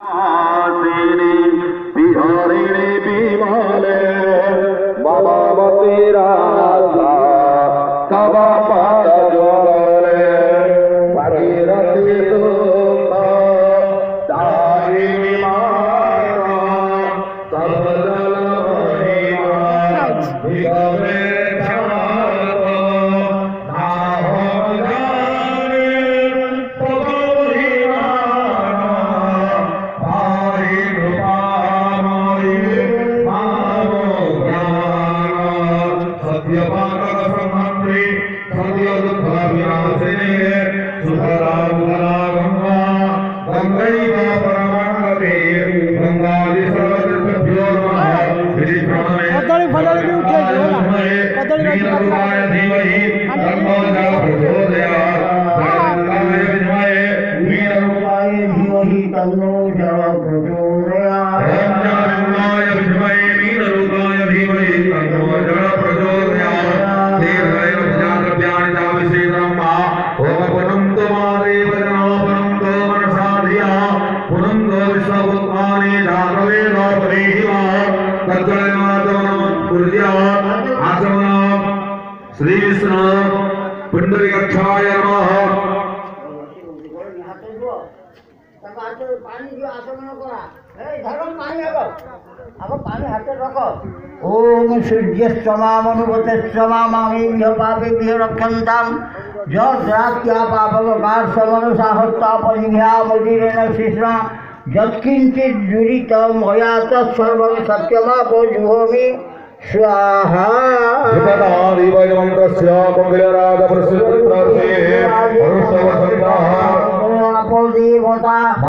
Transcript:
आसिनी बिहारिणी विमले बाबावती राधा तव पाद ज्वले भागीरथी दुख दायिनी माता तव जल महिमा विगमे श्री विष्णु पुंडरीकाक्षाय नमः। ओम सूर्यस्मामनुवतस्मामामेभ्यः पापेभ्यः रक्षन्ताम् यद्रात्या पापवकार समनसाहस्तापरिभ्यामुदीरेण शिष्णा यत्किञ्चित् दुरितं मया तत्सर्वं सत्यमापो जुहोमि स्वाहा। मंत्रस्य मंगलराज प्रसिद्ध